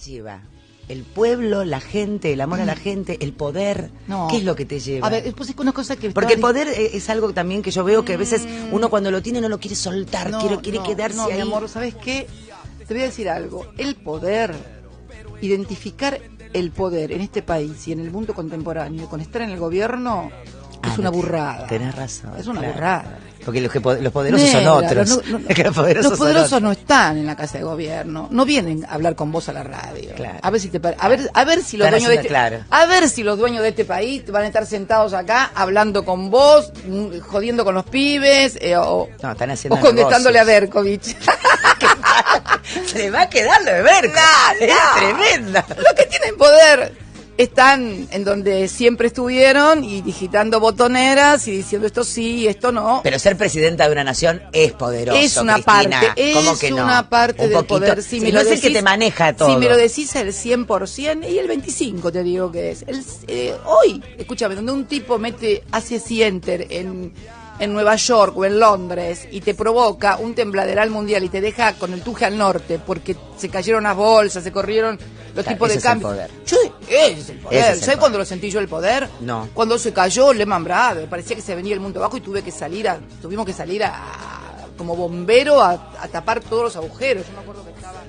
lleva? ¿El pueblo, la gente, el amor a la gente, el poder? No. ¿Qué es lo que te lleva? A ver, después es una cosa que... Porque el poder es algo también que yo veo que a veces uno cuando lo tiene no lo quiere soltar, quiere quedarse ahí. No, mi amor, ¿sabes qué? Te voy a decir algo. El poder, identificar el poder en este país y en el mundo contemporáneo con estar en el gobierno es una burrada. Tenés razón. Es una burrada. Porque los poderosos son otros. Los poderosos no están en la casa de gobierno, no vienen a hablar con vos a la radio. Claro. A ver si los dueños de a ver si los dueños de este país van a estar sentados acá hablando con vos, jodiendo con los pibes, o contestándole a Berkovich. Se le va a quedar lo de Berkovich. Es tremenda. Los que tienen poder están en donde siempre estuvieron y digitando botoneras y diciendo esto sí, esto no. Pero ser presidenta de una nación es poderoso, es una Cristina. parte, ¿Cómo que no? Una parte del poder. Si no es el que te maneja todo. Si me lo decís el 100% y el 25% te digo que es. Hoy, escúchame, donde un tipo hace enter en Nueva York o en Londres y te provoca un tembladeral mundial y te deja con el tuje al norte porque se cayeron las bolsas, se corrieron los tipos de cambio. Ese es el poder. ¿Sabes cuándo lo sentí yo el poder? No. Cuando se cayó Lehman Brothers, parecía que se venía el mundo abajo y tuvimos que salir como bombero a tapar todos los agujeros. Yo me acuerdo que estaba...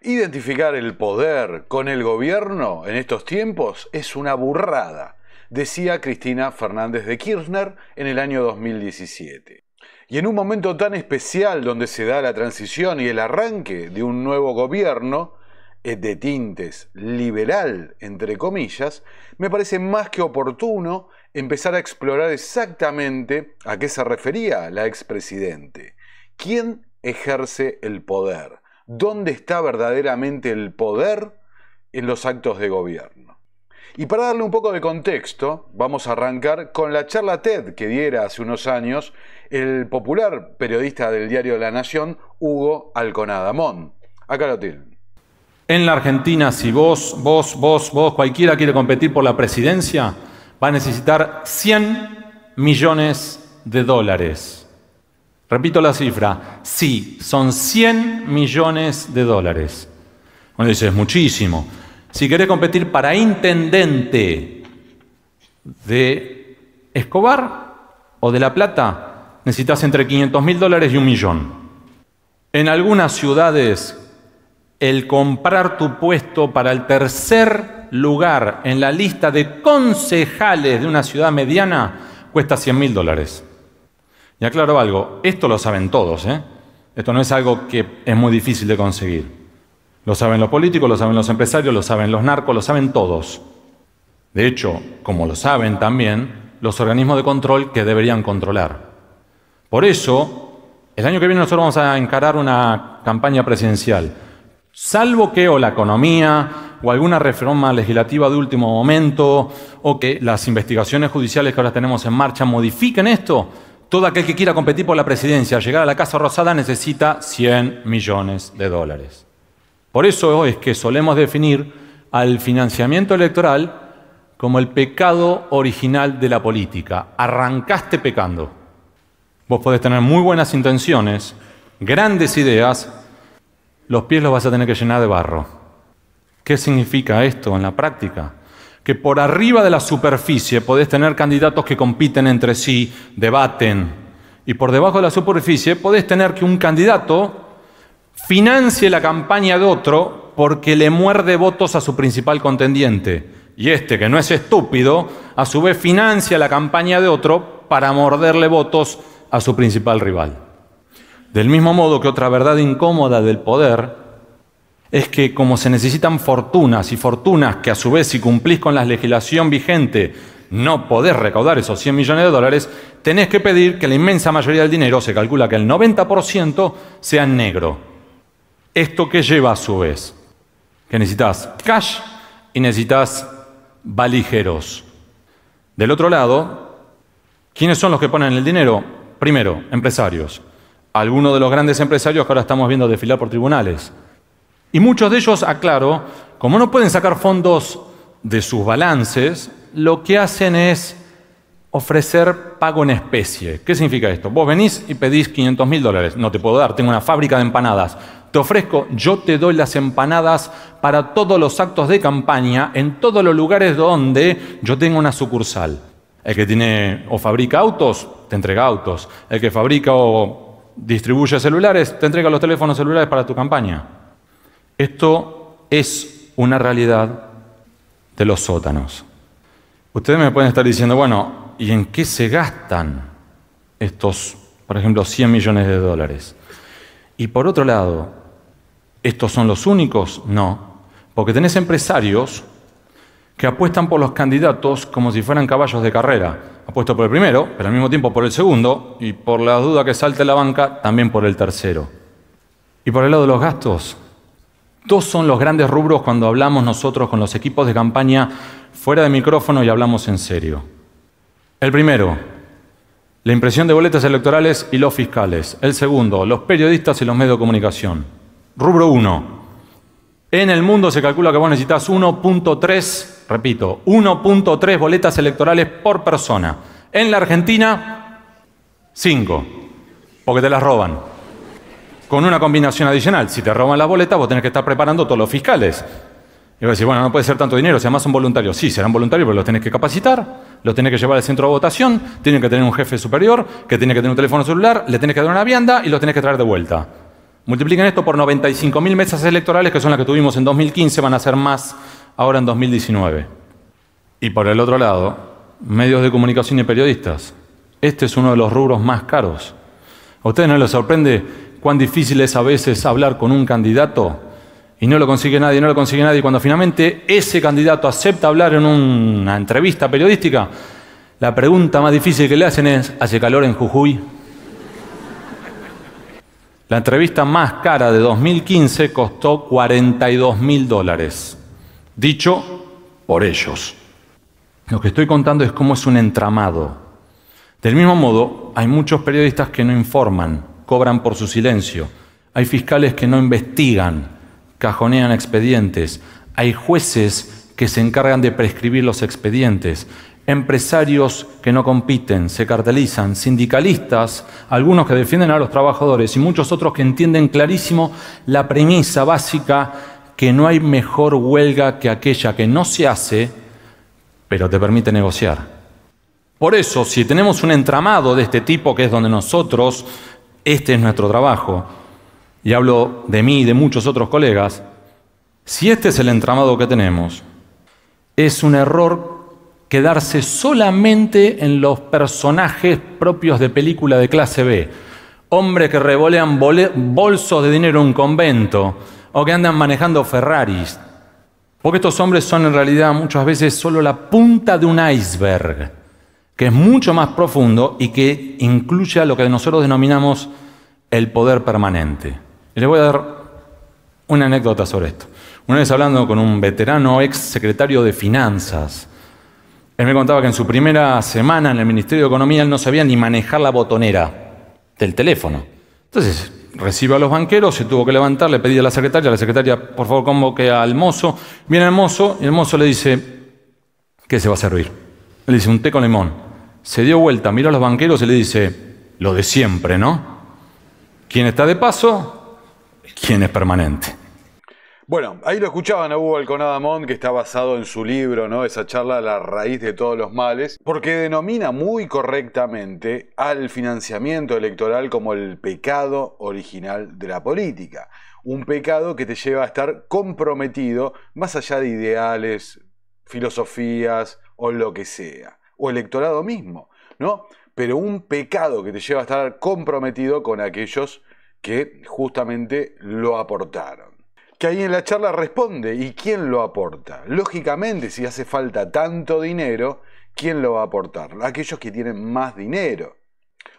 Identificar el poder con el gobierno en estos tiempos es una burrada, decía Cristina Fernández de Kirchner en el año 2017. Y en un momento tan especial donde se da la transición y el arranque de un nuevo gobierno, de tintes liberal, entre comillas, me parece más que oportuno empezar a explorar exactamente a qué se refería la expresidente. ¿Quién ejerce el poder? ¿Dónde está verdaderamente el poder en los actos de gobierno? Y para darle un poco de contexto, vamos a arrancar con la charla TED que diera hace unos años el popular periodista del diario La Nación, Hugo Alconada-Amón. Acá lo tienen. En la Argentina, si vos, cualquiera quiere competir por la presidencia, va a necesitar 100 millones de dólares. Repito la cifra, sí, son 100 millones de dólares. Uno dice, es muchísimo. Si querés competir para intendente de Escobar o de La Plata, necesitas entre $500.000 y $1 millón. En algunas ciudades, el comprar tu puesto para el tercer lugar en la lista de concejales de una ciudad mediana cuesta $100.000. Y aclaro algo, esto lo saben todos, ¿eh? Esto no es algo que es muy difícil de conseguir. Lo saben los políticos, lo saben los empresarios, lo saben los narcos, lo saben todos. De hecho, como lo saben también los organismos de control que deberían controlar. Por eso, el año que viene nosotros vamos a encarar una campaña presidencial. Salvo que o la economía o alguna reforma legislativa de último momento o que las investigaciones judiciales que ahora tenemos en marcha modifiquen esto, todo aquel que quiera competir por la presidencia, llegar a la Casa Rosada, necesita 100 millones de dólares. Por eso es que solemos definir al financiamiento electoral como el pecado original de la política. Arrancaste pecando. Vos podés tener muy buenas intenciones, grandes ideas, los pies los vas a tener que llenar de barro. ¿Qué significa esto en la práctica? Que por arriba de la superficie podés tener candidatos que compiten entre sí, debaten, y por debajo de la superficie podés tener que un candidato financie la campaña de otro porque le muerde votos a su principal contendiente. Y este, que no es estúpido, a su vez financia la campaña de otro para morderle votos a su principal rival. Del mismo modo que otra verdad incómoda del poder es que como se necesitan fortunas y fortunas que a su vez si cumplís con la legislación vigente no podés recaudar esos 100 millones de dólares, tenés que pedir que la inmensa mayoría del dinero, se calcula que el 90%, sea en negro. ¿Esto qué lleva a su vez? Que necesitas cash y necesitas valijeros. Del otro lado, ¿quiénes son los que ponen el dinero? Primero, empresarios. Algunos de los grandes empresarios que ahora estamos viendo desfilar por tribunales. Y muchos de ellos, aclaro, como no pueden sacar fondos de sus balances, lo que hacen es ofrecer pago en especie. ¿Qué significa esto? Vos venís y pedís $500.000. No te puedo dar, tengo una fábrica de empanadas. Te ofrezco, yo te doy las empanadas para todos los actos de campaña en todos los lugares donde yo tengo una sucursal. El que tiene o fabrica autos, te entrega autos. El que fabrica o distribuye celulares, te entrega los teléfonos celulares para tu campaña. Esto es una realidad de los sótanos. Ustedes me pueden estar diciendo, bueno, ¿y en qué se gastan estos, por ejemplo, 100 millones de dólares? Y por otro lado, ¿estos son los únicos? No, porque tenés empresarios que apuestan por los candidatos como si fueran caballos de carrera. Apuesto por el primero, pero al mismo tiempo por el segundo, y por la duda que salte la banca, también por el tercero. Y por el lado de los gastos, dos son los grandes rubros cuando hablamos nosotros con los equipos de campaña fuera de micrófono y hablamos en serio. El primero, la impresión de boletas electorales y los fiscales. El segundo, los periodistas y los medios de comunicación. Rubro 1. En el mundo se calcula que vos necesitas 1.3, repito, 1.3 boletas electorales por persona. En la Argentina, 5, porque te las roban. Con una combinación adicional, si te roban las boletas, vos tenés que estar preparando todos los fiscales. Y vos decís, bueno, no puede ser tanto dinero, si además son voluntarios. Sí, serán voluntarios, pero los tenés que capacitar, los tenés que llevar al centro de votación, tienen que tener un jefe superior, que tiene que tener un teléfono celular, le tenés que dar una vianda y los tenés que traer de vuelta. Multipliquen esto por 95.000 mesas electorales, que son las que tuvimos en 2015, van a ser más ahora en 2019. Y por el otro lado, medios de comunicación y periodistas. Este es uno de los rubros más caros. ¿A ustedes no les sorprende cuán difícil es a veces hablar con un candidato y no lo consigue nadie, no lo consigue nadie? Cuando finalmente ese candidato acepta hablar en una entrevista periodística, la pregunta más difícil que le hacen es, ¿hace calor en Jujuy? La entrevista más cara de 2015 costó $42.000, dicho por ellos. Lo que estoy contando es cómo es un entramado. Del mismo modo, hay muchos periodistas que no informan, cobran por su silencio. Hay fiscales que no investigan, cajonean expedientes. Hay jueces que se encargan de prescribir los expedientes. Empresarios que no compiten, se cartelizan, sindicalistas, algunos que defienden a los trabajadores y muchos otros que entienden clarísimo la premisa básica que no hay mejor huelga que aquella que no se hace, pero te permite negociar. Por eso, si tenemos un entramado de este tipo, que es donde nosotros, este es nuestro trabajo, y hablo de mí y de muchos otros colegas, si este es el entramado que tenemos, es un error quedarse solamente en los personajes propios de película de clase B. Hombres que revolean bolsos de dinero en un convento o que andan manejando Ferraris. Porque estos hombres son en realidad muchas veces solo la punta de un iceberg, que es mucho más profundo y que incluye a lo que nosotros denominamos el poder permanente. Y les voy a dar una anécdota sobre esto. Una vez hablando con un veterano ex secretario de Finanzas, él me contaba que en su primera semana en el Ministerio de Economía él no sabía ni manejar la botonera del teléfono. Entonces, recibe a los banqueros, se tuvo que levantar, le pedí a la secretaria, por favor, convoque al mozo. Viene el mozo y el mozo le dice, ¿qué se va a servir? Él dice, un té con limón. Se dio vuelta, miró a los banqueros y le dice, lo de siempre, ¿no? ¿Quién está de paso? ¿Quién es permanente? Bueno, ahí lo escuchaban a Hugo Alconada-Mont, que está basado en su libro, ¿no? Esa charla, La raíz de todos los males, porque denomina muy correctamente al financiamiento electoral como el pecado original de la política. Un pecado que te lleva a estar comprometido más allá de ideales, filosofías o lo que sea, o electorado mismo, ¿no? Pero un pecado que te lleva a estar comprometido con aquellos que justamente lo aportaron. Que ahí en la charla responde, ¿y quién lo aporta? Lógicamente, si hace falta tanto dinero, ¿quién lo va a aportar? Aquellos que tienen más dinero.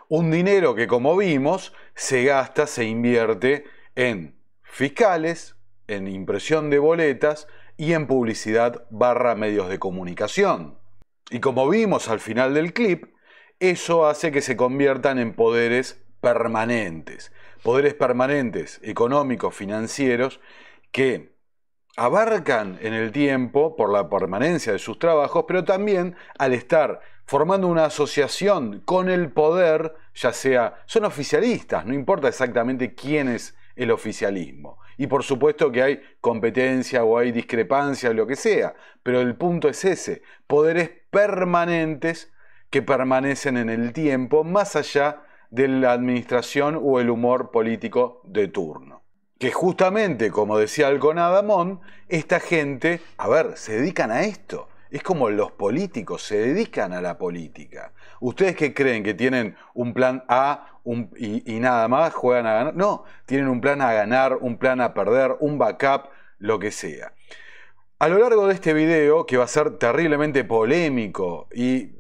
Un dinero que, como vimos, se gasta, se invierte en fiscales, en impresión de boletas y en publicidad / medios de comunicación. Y como vimos al final del clip, eso hace que se conviertan en poderes permanentes económicos, financieros, que abarcan en el tiempo por la permanencia de sus trabajos, pero también al estar formando una asociación con el poder, ya sea, son oficialistas, no importa exactamente quién es el oficialismo. Y por supuesto que hay competencia o hay discrepancia o lo que sea, pero el punto es ese, poderes permanentes que permanecen en el tiempo más allá de la administración o el humor político de turno. Que justamente, como decía Alconadamón, esta gente, se dedican a esto. Es como los políticos se dedican a la política. ¿Ustedes qué creen? ¿Que tienen un plan A y nada más juegan a ganar? No, tienen un plan a ganar, un plan a perder, un backup, lo que sea. A lo largo de este video, que va a ser terriblemente polémico y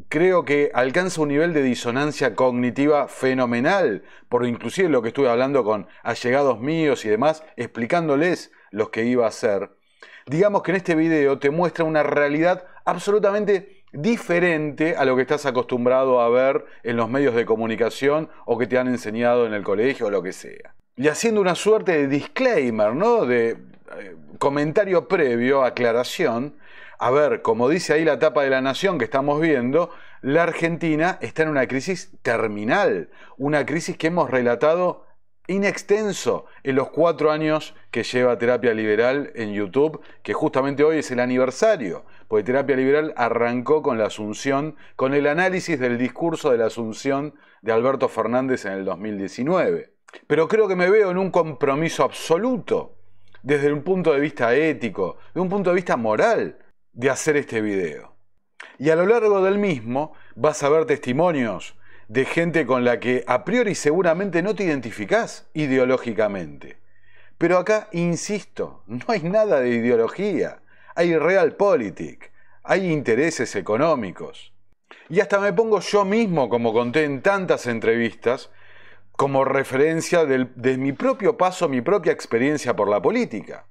creo que alcanza un nivel de disonancia cognitiva fenomenal, por inclusive lo que estuve hablando con allegados míos y demás, explicándoles lo que iba a hacer. Digamos que en este video te muestra una realidad absolutamente diferente a lo que estás acostumbrado a ver en los medios de comunicación o que te han enseñado en el colegio o lo que sea. Y haciendo una suerte de disclaimer, ¿no? De comentario previo, aclaración. Como dice ahí la tapa de La Nación que estamos viendo, la Argentina está en una crisis terminal, una crisis que hemos relatado in extenso en los 4 años que lleva Terapia Liberal en YouTube, que justamente hoy es el aniversario, porque Terapia Liberal arrancó con la asunción, con el análisis del discurso de la asunción de Alberto Fernández en el 2019. Pero creo que me veo en un compromiso absoluto, desde un punto de vista ético, de un punto de vista moral, de hacer este video. Y a lo largo del mismo vas a ver testimonios de gente con la que a priori seguramente no te identificás ideológicamente. Pero acá, insisto, no hay nada de ideología, hay realpolitik, hay intereses económicos. Y hasta me pongo yo mismo, como conté en tantas entrevistas, como referencia de mi propio paso, mi propia experiencia por la política.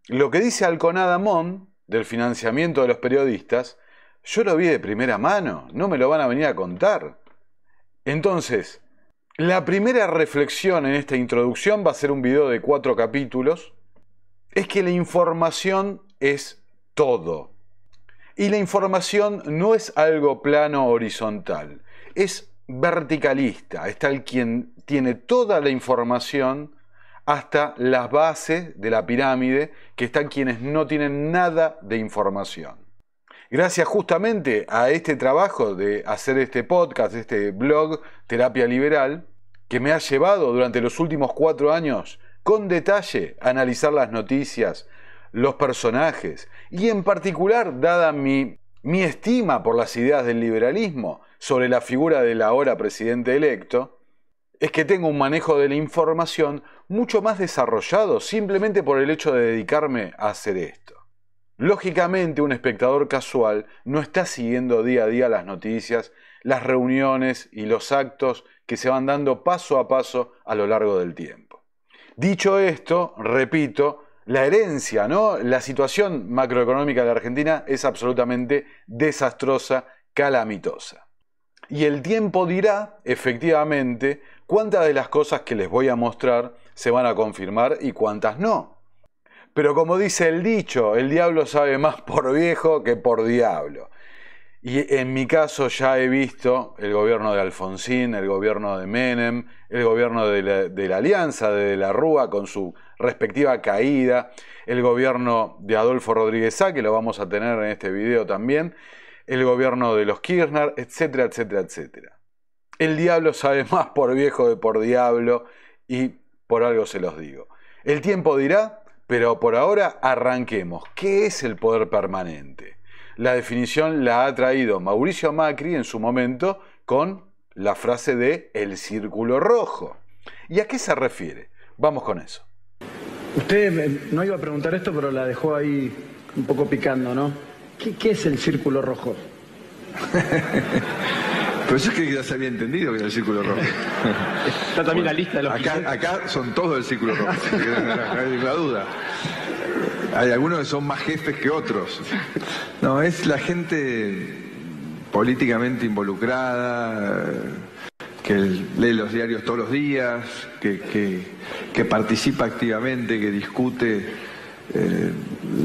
Lo que dice Alconadamón del financiamiento de los periodistas, yo lo vi de primera mano, no me lo van a venir a contar. Entonces, la primera reflexión en esta introducción va a ser un video de 4 capítulos, es que la información es todo. Y la información no es algo plano horizontal, es verticalista. Está el quien tiene toda la información hasta las bases de la pirámide, que están quienes no tienen nada de información. Gracias justamente a este trabajo de hacer este podcast, este blog Terapia Liberal, que me ha llevado durante los últimos 4 años con detalle a analizar las noticias, los personajes y en particular, dada mi estima por las ideas del liberalismo sobre la figura del ahora presidente electo, es que tengo un manejo de la información mucho más desarrollado simplemente por el hecho de dedicarme a hacer esto. Lógicamente, un espectador casual no está siguiendo día a día las noticias, las reuniones y los actos que se van dando paso a paso a lo largo del tiempo. Dicho esto, repito, la herencia, ¿no? La situación macroeconómica de la Argentina es absolutamente desastrosa, calamitosa. Y el tiempo dirá, efectivamente, cuántas de las cosas que les voy a mostrar se van a confirmar y cuántas no. Pero como dice el dicho, el diablo sabe más por viejo que por diablo. Y en mi caso ya he visto el gobierno de Alfonsín, el gobierno de Menem, el gobierno de la Alianza, de la Rúa con su respectiva caída, el gobierno de Adolfo Rodríguez Sá, que lo vamos a tener en este video también, el gobierno de los Kirchner, etcétera, etcétera, etcétera. El diablo sabe más por viejo que por diablo y por algo se los digo. El tiempo dirá, pero por ahora arranquemos. ¿Qué es el poder permanente? La definición la ha traído Mauricio Macri en su momento con la frase de el círculo rojo. ¿Y a qué se refiere? Vamos con eso. Usted no iba a preguntar esto, pero la dejó ahí un poco picando, ¿no? ¿Qué es el círculo rojo? Pero eso es que ya se había entendido que era el círculo rojo. Está también la lista de los acá son todos el círculo rojo, no hay ninguna duda. Hay algunos que son más jefes que otros. No, es la gente políticamente involucrada, que lee los diarios todos los días, que participa activamente, que discute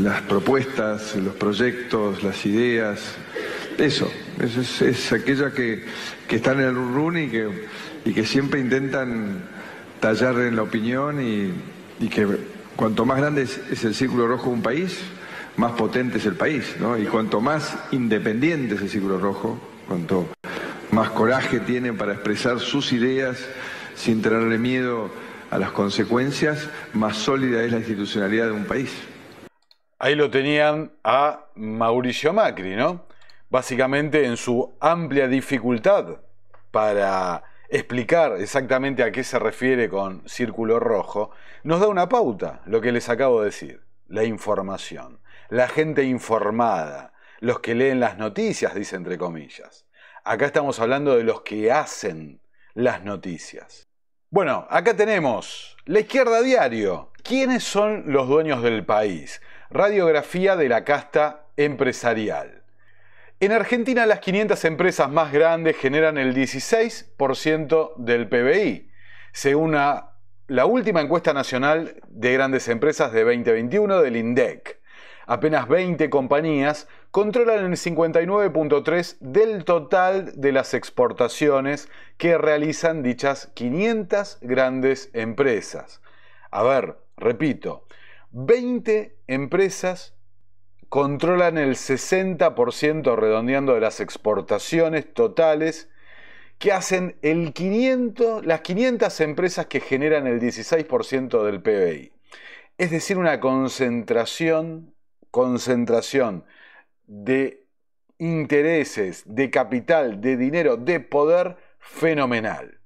las propuestas, los proyectos, las ideas. Eso es aquella que están en el run y que siempre intentan tallar en la opinión y que cuanto más grande es el círculo rojo de un país, más potente es el país, ¿no? Y cuanto más independiente es el círculo rojo, cuanto más coraje tiene para expresar sus ideas sin tenerle miedo a las consecuencias, más sólida es la institucionalidad de un país. Ahí lo tenían a Mauricio Macri, ¿no? Básicamente en su amplia dificultad para explicar exactamente a qué se refiere con círculo rojo, nos da una pauta, lo que les acabo de decir, la información, la gente informada, los que leen las noticias, dice entre comillas. Acá estamos hablando de los que hacen las noticias. Bueno, acá tenemos La Izquierda Diario. ¿Quiénes son los dueños del país? Radiografía de la casta empresarial. En Argentina, las 500 empresas más grandes generan el 16% del PBI, según la última encuesta nacional de grandes empresas de 2021 del INDEC. Apenas 20 compañías controlan el 59.3% del total de las exportaciones que realizan dichas 500 grandes empresas. A ver, repito, 20 empresas controlan el 60% redondeando de las exportaciones totales que hacen las 500 empresas que generan el 16% del PBI. Es decir, una concentración de intereses, de capital, de dinero, de poder fenomenal,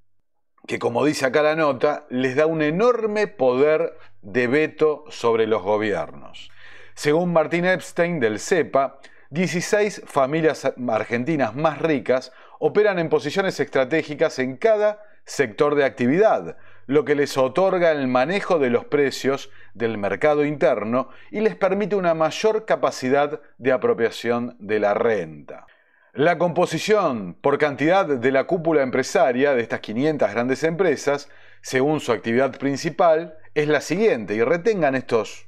que como dice acá la nota, les da un enorme poder de veto sobre los gobiernos. Según Martín Epstein del CEPA, 16 familias argentinas más ricas operan en posiciones estratégicas en cada sector de actividad, lo que les otorga el manejo de los precios del mercado interno y les permite una mayor capacidad de apropiación de la renta. La composición por cantidad de la cúpula empresaria de estas 500 grandes empresas, según su actividad principal, es la siguiente, y retengan estos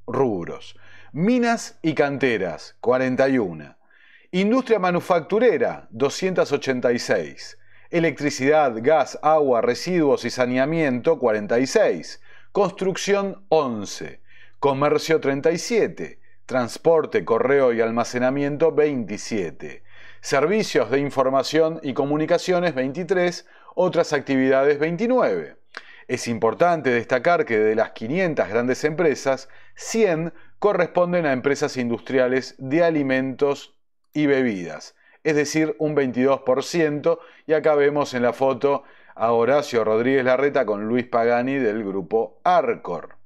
rubros. Minas y canteras, 41. Industria manufacturera, 286. Electricidad, gas, agua, residuos y saneamiento, 46. Construcción, 11. Comercio, 37. Transporte, correo y almacenamiento, 27. Servicios de información y comunicaciones, 23. Otras actividades, 29. Es importante destacar que de las 500 grandes empresas, 100 corresponden a empresas industriales de alimentos y bebidas, es decir, un 22%, y acá vemos en la foto a Horacio Rodríguez Larreta con Luis Pagani del grupo Arcor.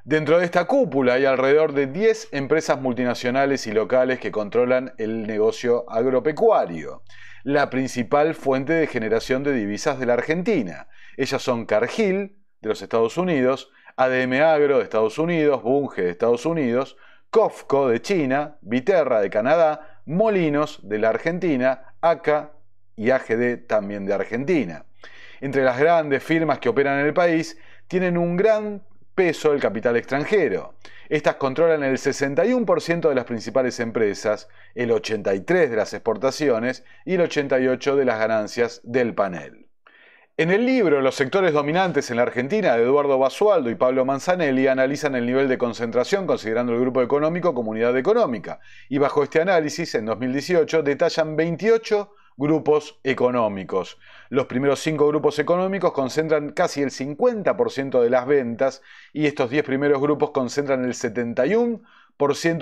Dentro de esta cúpula hay alrededor de 10 empresas multinacionales y locales que controlan el negocio agropecuario, la principal fuente de generación de divisas de la Argentina. Ellas son Cargill, de los Estados Unidos, ADM Agro de Estados Unidos, Bunge de Estados Unidos, COFCO de China, Viterra de Canadá, Molinos de la Argentina, ACA y AGD también de Argentina. Entre las grandes firmas que operan en el país, tienen un gran peso el capital extranjero. Estas controlan el 61% de las principales empresas, el 83% de las exportaciones y el 88% de las ganancias del panel. En el libro Los sectores dominantes en la Argentina, de Eduardo Basualdo y Pablo Manzanelli, analizan el nivel de concentración considerando el grupo económico como unidad económica. Y bajo este análisis, en 2018, detallan 28 grupos económicos. Los primeros 5 grupos económicos concentran casi el 50% de las ventas y estos 10 primeros grupos concentran el 71%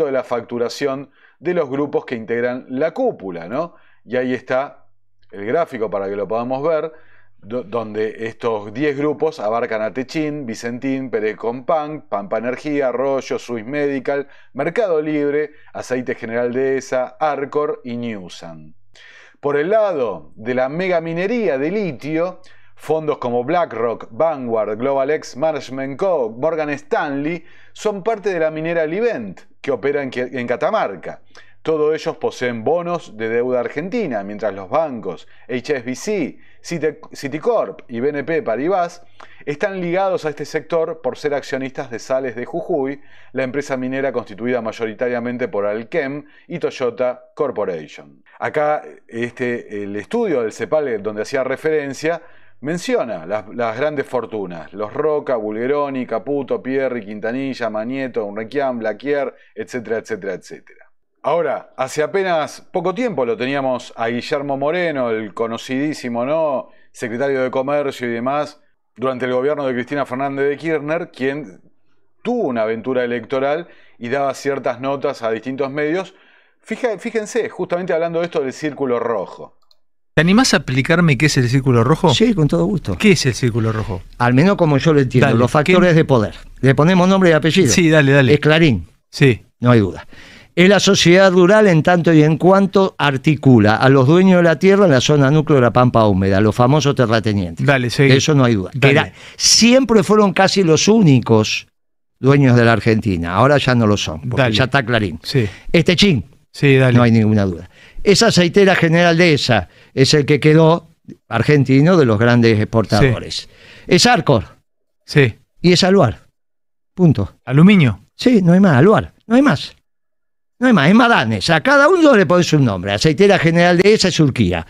de la facturación de los grupos que integran la cúpula, ¿no? Y ahí está el gráfico para que lo podamos ver, donde estos 10 grupos abarcan a Techin, Vicentín, Pérez Compán, Pampa Energía, Rollo, Swiss Medical, Mercado Libre, Aceite General Dehesa, Arcor y Newsan. Por el lado de la megaminería de litio, fondos como BlackRock, Vanguard, Global X Management Co., Morgan Stanley son parte de la minera Livent, que opera en Catamarca. Todos ellos poseen bonos de deuda argentina, mientras los bancos HSBC, Citicorp y BNP Paribas están ligados a este sector por ser accionistas de Sales de Jujuy, la empresa minera constituida mayoritariamente por Alkem y Toyota Corporation. Acá el estudio del CEPAL donde hacía referencia menciona las grandes fortunas, los Roca, Bulgeroni, Caputo, Pierri, Quintanilla, Magneto, Unrequian, Blaquier, etcétera, etcétera, etcétera. Ahora, hace apenas poco tiempo lo teníamos a Guillermo Moreno, el conocidísimo, ¿no?, secretario de Comercio y demás, durante el gobierno de Cristina Fernández de Kirchner, quien tuvo una aventura electoral y daba ciertas notas a distintos medios. Fíjense, justamente hablando de esto del círculo rojo. ¿Te animás a explicarme qué es el círculo rojo? Sí, con todo gusto. ¿Qué es el círculo rojo? Al menos como yo lo entiendo, Dale, los factores de poder. Le ponemos nombre y apellido. Sí, dale. Es Clarín. Sí. No hay duda. Es la sociedad rural en tanto y en cuanto articula a los dueños de la tierra en la zona núcleo de la Pampa Húmeda, los famosos terratenientes. Dale, sí. De eso no hay duda. Siempre fueron casi los únicos dueños de la Argentina. Ahora ya no lo son, porque ya está Clarín. Sí. Chin. Sí, dale. No hay ninguna duda. Esa aceitera General Dehesa es el que quedó argentino de los grandes exportadores. Sí. Es Arcor. Sí. Y es Aluar. Punto. ¿Aluminio? Sí, no hay más. Aluar. No hay más. No hay más. Es Madanes. A cada uno le pones un nombre. Aceitera General Dehesa es Urquía.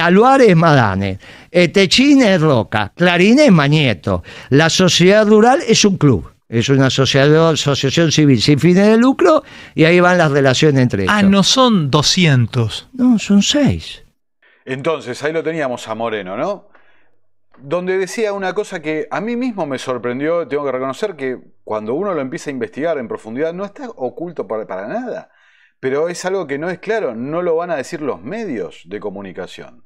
Aluar es Madanes. Techín es Roca. Clarín es Magneto. La sociedad rural es un club. Es una asociación civil sin fines de lucro y ahí van las relaciones entre ellos. Ah, no son 200. No, son 6. Entonces, ahí lo teníamos a Moreno, ¿no? Donde decía una cosa que a mí mismo me sorprendió, tengo que reconocer que cuando uno lo empieza a investigar en profundidad, no está oculto para nada, pero es algo que no es claro, no lo van a decir los medios de comunicación.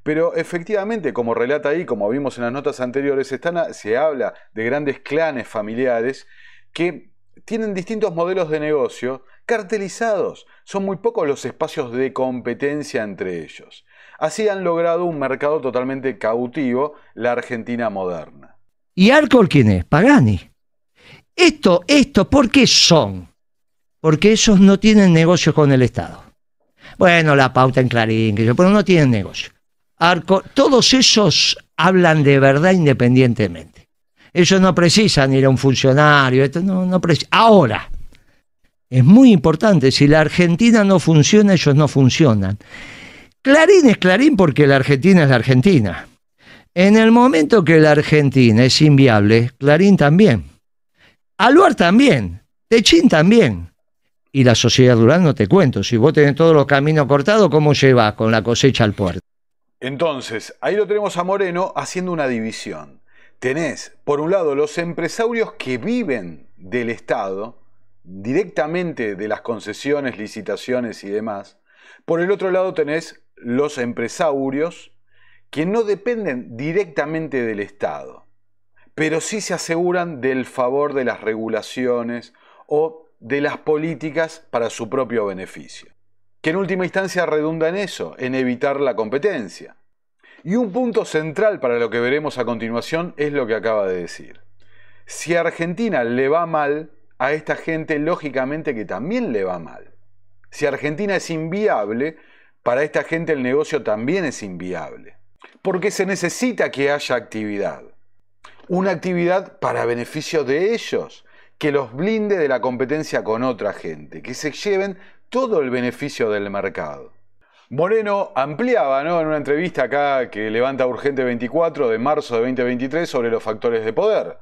Pero efectivamente, como relata ahí, como vimos en las notas anteriores, se habla de grandes clanes familiares que tienen distintos modelos de negocio cartelizados. Son muy pocos los espacios de competencia entre ellos. Así han logrado un mercado totalmente cautivo, la Argentina moderna. ¿Y Arcor quién es? Pagani. Esto, ¿por qué son? Porque esos no tienen negocio con el Estado. Bueno, la pauta en Clarín, pero no tienen negocio. Arcor, todos esos hablan de verdad independientemente. Ellos no precisan ir a un funcionario. Esto no precisa. Ahora, es muy importante, si la Argentina no funciona, ellos no funcionan. Clarín es Clarín porque la Argentina es la Argentina. En el momento que la Argentina es inviable, Clarín también. Aluar también. Techín también. Y la sociedad rural no te cuento. Si vos tenés todos los caminos cortados, ¿cómo llevas con la cosecha al puerto? Entonces, ahí lo tenemos a Moreno haciendo una división. Tenés, por un lado, los empresarios que viven del Estado, directamente de las concesiones, licitaciones y demás. Por el otro lado tenés los empresarios que no dependen directamente del Estado, pero sí se aseguran del favor de las regulaciones o de las políticas para su propio beneficio, que en última instancia redunda en eso, en evitar la competencia. Y un punto central para lo que veremos a continuación es lo que acaba de decir. Si a Argentina le va mal, a esta gente lógicamente que también le va mal. Si Argentina es inviable, para esta gente el negocio también es inviable. Porque se necesita que haya actividad. Una actividad para beneficio de ellos, que los blinde de la competencia con otra gente, que se lleven todo el beneficio del mercado. Moreno ampliaba, ¿no?, en una entrevista acá que levanta Urgente 24 de marzo de 2023 sobre los factores de poder.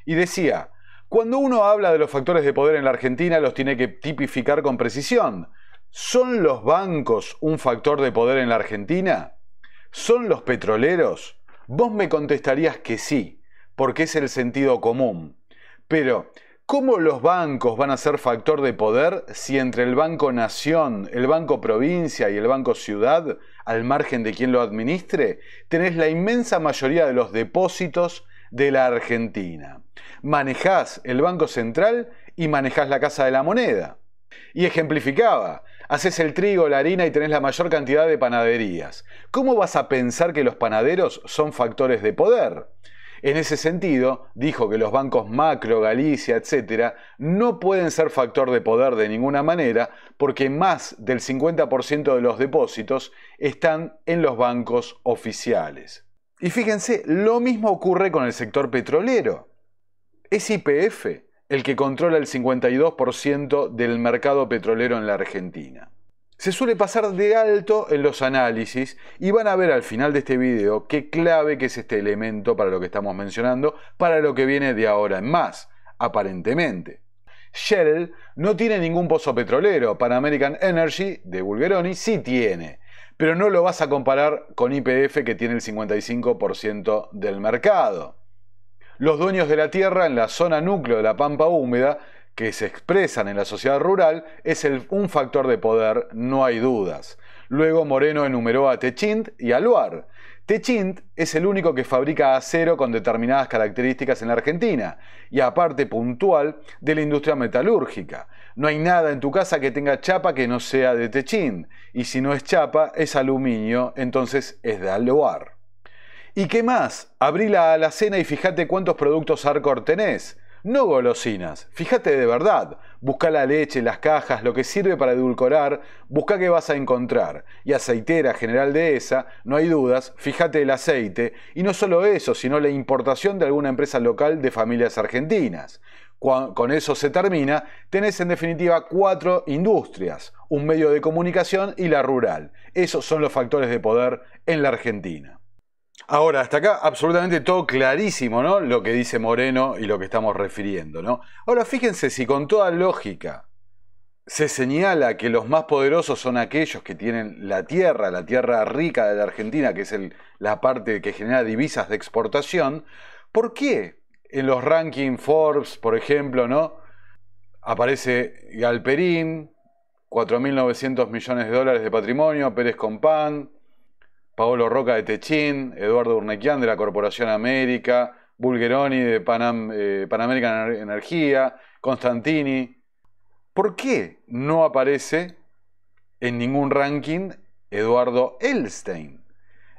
Y decía, cuando uno habla de los factores de poder en la Argentina los tiene que tipificar con precisión. ¿Son los bancos un factor de poder en la Argentina? ¿Son los petroleros? Vos me contestarías que sí, porque es el sentido común. Pero, ¿cómo los bancos van a ser factor de poder si entre el Banco Nación, el Banco Provincia y el Banco Ciudad, al margen de quien lo administre, tenés la inmensa mayoría de los depósitos de la Argentina? Manejás el Banco Central y manejás la Casa de la Moneda. Y ejemplificaba, haces el trigo, la harina y tenés la mayor cantidad de panaderías. ¿Cómo vas a pensar que los panaderos son factores de poder? En ese sentido, dijo que los bancos Macro, Galicia, etc., no pueden ser factor de poder de ninguna manera porque más del 50% de los depósitos están en los bancos oficiales. Y fíjense, lo mismo ocurre con el sector petrolero. Es YPF el que controla el 52% del mercado petrolero en la Argentina. se suele pasar de alto en los análisis y van a ver al final de este video qué clave que es este elemento para lo que estamos mencionando, para lo que viene de ahora en más, aparentemente. Shell no tiene ningún pozo petrolero, Pan American Energy de Bulgeroni sí tiene, pero no lo vas a comparar con YPF que tiene el 55% del mercado. Los dueños de la tierra en la zona núcleo de la pampa húmeda que se expresan en la sociedad rural es un factor de poder, no hay dudas. Luego Moreno enumeró a Techint y a Luar. Techint es el único que fabrica acero con determinadas características en la Argentina y aparte puntual de la industria metalúrgica. No hay nada en tu casa que tenga chapa que no sea de Techint y si no es chapa es aluminio, entonces es de Luar. ¿Y qué más? Abrí la alacena y fíjate cuántos productos Arcor tenés. No golosinas, fíjate de verdad, busca la leche, las cajas, lo que sirve para edulcorar, busca qué vas a encontrar. Y aceitera General Dehesa, no hay dudas, fíjate el aceite, y no solo eso, sino la importación de alguna empresa local de familias argentinas. Con eso se termina, tenés en definitiva 4 industrias, un medio de comunicación y la rural. Esos son los factores de poder en la Argentina. Ahora, hasta acá absolutamente todo clarísimo, ¿no? Lo que dice Moreno y lo que estamos refiriendo, ¿no? Ahora, fíjense si con toda lógica se señala que los más poderosos son aquellos que tienen la tierra rica de la Argentina, que es la parte que genera divisas de exportación, ¿por qué en los rankings Forbes, por ejemplo, ¿no? Aparece Galperín, 4.900 millones de dólares de patrimonio, Pérez Compán, Paolo Roca de Techint, Eduardo Urnequian de la Corporación América, Bulgeroni de Pan American Energía, Constantini? ¿Por qué no aparece en ningún ranking Eduardo Elstein?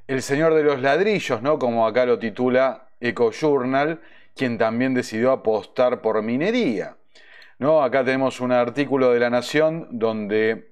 El señor de los ladrillos, ¿no? Como acá lo titula EcoJournal, quien también decidió apostar por minería, ¿no? Acá tenemos un artículo de La Nación donde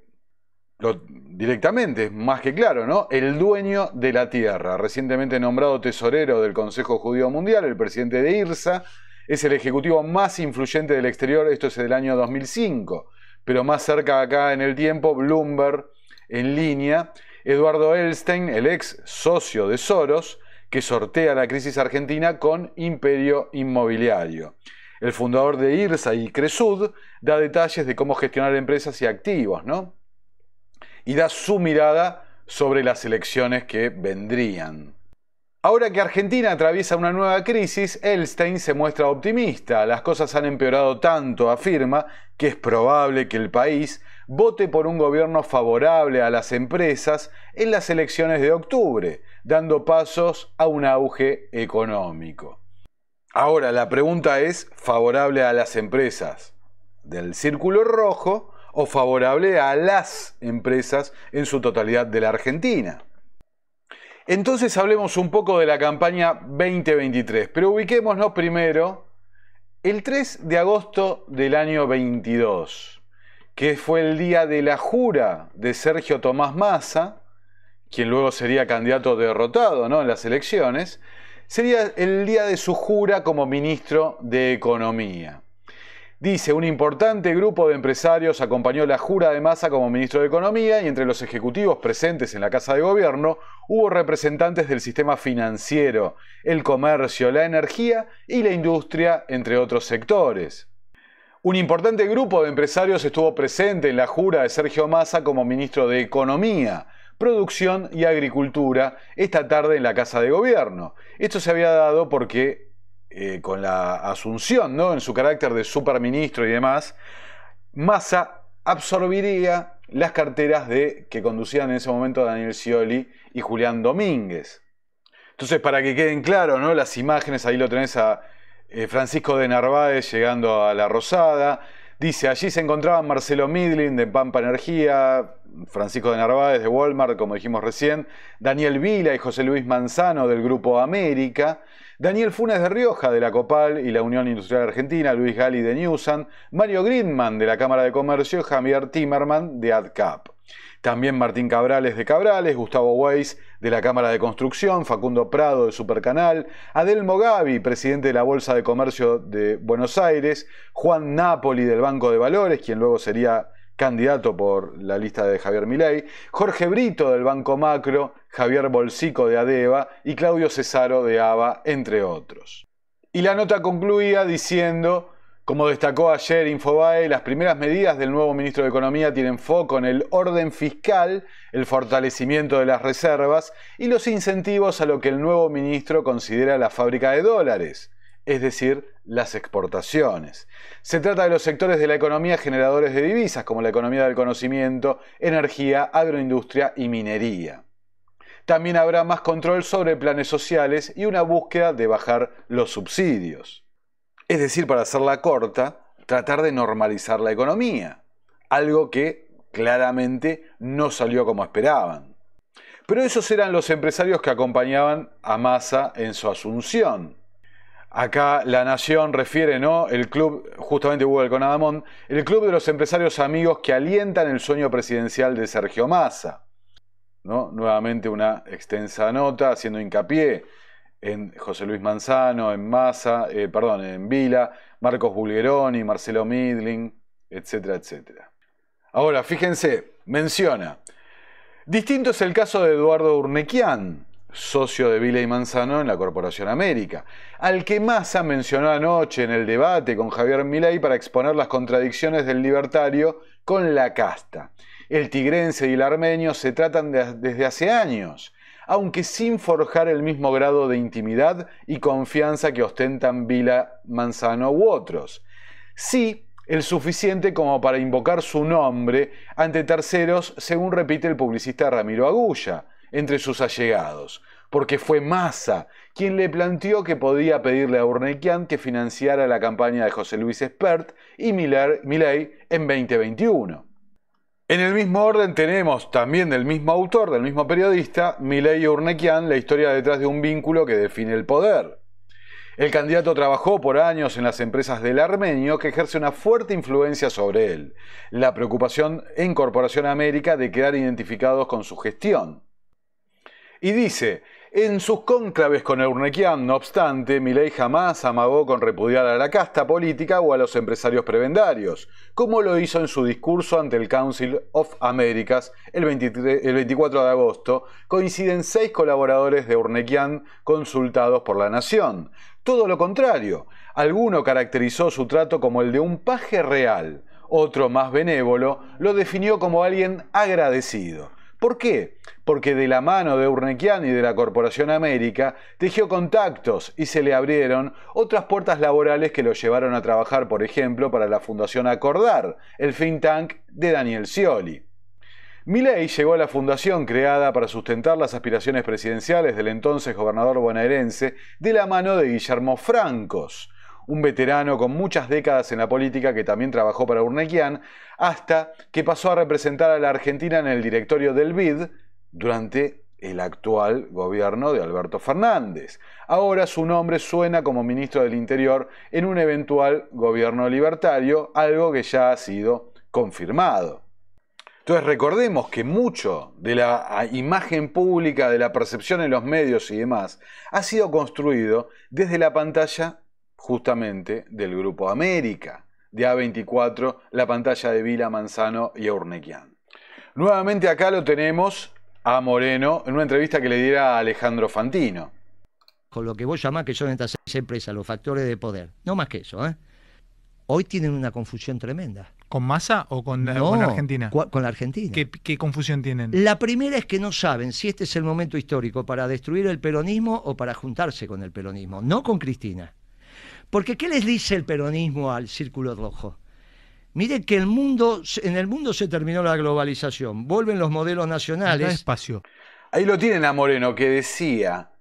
directamente, más que claro, ¿no? El dueño de la tierra, recientemente nombrado tesorero del Consejo Judío Mundial, el presidente de IRSA, es el ejecutivo más influyente del exterior, esto es del año 2005, pero más cerca acá en el tiempo, Bloomberg en línea, Eduardo Elstein, el ex socio de Soros, que sortea la crisis argentina con Imperio Inmobiliario. El fundador de IRSA y Cresud da detalles de cómo gestionar empresas y activos, ¿no? Y da su mirada sobre las elecciones que vendrían. Ahora que Argentina atraviesa una nueva crisis, Elstein se muestra optimista. Las cosas han empeorado tanto, afirma, que es probable que el país vote por un gobierno favorable a las empresas en las elecciones de octubre, dando pasos a un auge económico. Ahora, la pregunta es, ¿favorable a las empresas del Círculo Rojo o favorable a las empresas en su totalidad de la Argentina? Entonces hablemos un poco de la campaña 2023, pero ubiquémonos primero el 3 de agosto del año 22, que fue el día de la jura de Sergio Tomás Massa, quien luego sería candidato derrotado, ¿no?, en las elecciones. Sería el día de su jura como ministro de Economía. Dice, un importante grupo de empresarios acompañó la jura de Massa como ministro de Economía y entre los ejecutivos presentes en la Casa de Gobierno hubo representantes del sistema financiero, el comercio, la energía y la industria, entre otros sectores. Un importante grupo de empresarios estuvo presente en la jura de Sergio Massa como ministro de Economía, Producción y Agricultura esta tarde en la Casa de Gobierno. Esto se había dado porque con la asunción, ¿no?, en su carácter de superministro y demás, Massa absorbería las carteras que conducían en ese momento Daniel Scioli y Julián Domínguez. Entonces, para que queden claros, ¿no?, las imágenes, ahí lo tenés a Francisco de Narváez llegando a La Rosada. Dice, allí se encontraban Marcelo Midlin de Pampa Energía, Francisco de Narváez de Walmart, como dijimos recién, Daniel Vila y José Luis Manzano del Grupo América, Daniel Funes de Rioja de la Copal y la Unión Industrial Argentina, Luis Gali de Newsan, Mario Gridman de la Cámara de Comercio, Javier Timerman de ADCAP. También Martín Cabrales de Cabrales, Gustavo Weiss de la Cámara de Construcción, Facundo Prado de Supercanal, Adelmo Gavi, presidente de la Bolsa de Comercio de Buenos Aires, Juan Napoli del Banco de Valores, quien luego sería candidato por la lista de Javier Milei, Jorge Brito del Banco Macro, Javier Bolsico de ADEVA y Claudio Cesaro de ABA, entre otros. Y la nota concluía diciendo: como destacó ayer Infobae, las primeras medidas del nuevo ministro de Economía tienen foco en el orden fiscal, el fortalecimiento de las reservas y los incentivos a lo que el nuevo ministro considera la fábrica de dólares, es decir, las exportaciones. Se trata de los sectores de la economía generadores de divisas, como la economía del conocimiento, energía, agroindustria y minería. También habrá más control sobre planes sociales y una búsqueda de bajar los subsidios. Es decir, para hacerla corta, tratar de normalizar la economía, algo que claramente no salió como esperaban. Pero esos eran los empresarios que acompañaban a Massa en su asunción. Acá La Nación refiere, ¿no? El club, justamente Hugo Alconadamón, el club de los empresarios amigos que alientan el sueño presidencial de Sergio Massa, ¿no? Nuevamente una extensa nota haciendo hincapié en José Luis Manzano, en Massa, en Vila, Marcos Bulgeroni, Marcelo Midling, etcétera, etcétera. Ahora, fíjense, menciona: distinto es el caso de Eduardo Urnequian, socio de Vila y Manzano en la Corporación América, al que Massa mencionó anoche en el debate con Javier Milei para exponer las contradicciones del libertario con la casta. El tigrense y el armenio se tratan desde hace años, aunque sin forjar el mismo grado de intimidad y confianza que ostentan Vila, Manzano u otros. Sí, el suficiente como para invocar su nombre ante terceros, según repite el publicista Ramiro Agulla, entre sus allegados, porque fue Massa quien le planteó que podía pedirle a Urnequian que financiara la campaña de José Luis Espert y Milei en 2021. En el mismo orden tenemos, también del mismo autor, del mismo periodista, Milei y Urnequian, la historia detrás de un vínculo que define el poder. El candidato trabajó por años en las empresas del armenio, que ejerce una fuerte influencia sobre él. La preocupación en Corporación América de quedar identificados con su gestión. Y dice: en sus cónclaves con Urnequian, no obstante, Milei jamás amagó con repudiar a la casta política o a los empresarios prebendarios, como lo hizo en su discurso ante el Council of Americas el 24 de agosto. Coinciden 6 colaboradores de Urnequian consultados por La Nación. Todo lo contrario, alguno caracterizó su trato como el de un paje real, otro, más benévolo, lo definió como alguien agradecido. ¿Por qué? Porque de la mano de Urnequian y de la Corporación América tejió contactos y se le abrieron otras puertas laborales que lo llevaron a trabajar, por ejemplo, para la Fundación Acordar, el think tank de Daniel Scioli. Milei llegó a la fundación creada para sustentar las aspiraciones presidenciales del entonces gobernador bonaerense de la mano de Guillermo Francos, un veterano con muchas décadas en la política que también trabajó para Urnequian, hasta que pasó a representar a la Argentina en el directorio del BID durante el actual gobierno de Alberto Fernández. Ahora su nombre suena como ministro del Interior en un eventual gobierno libertario, algo que ya ha sido confirmado. Entonces recordemos que mucho de la imagen pública, de la percepción en los medios y demás, ha sido construido desde la pantalla justamente del Grupo América, de A24, la pantalla de Vila, Manzano y Urnequian. Nuevamente acá lo tenemos a Moreno en una entrevista que le diera a Alejandro Fantino. Con lo que vos llamás que son estas 6 empresas, los factores de poder. No más que eso, ¿eh? Hoy tienen una confusión tremenda. ¿Con Massa o con Argentina? Con la Argentina. ¿Qué confusión tienen? La primera es que no saben si este es el momento histórico para destruir el peronismo o para juntarse con el peronismo, no con Cristina. Porque ¿qué les dice el peronismo al Círculo Rojo? Miren que en el mundo se terminó la globalización, vuelven los modelos nacionales. Despacio. Ahí lo tienen a Moreno, que decía: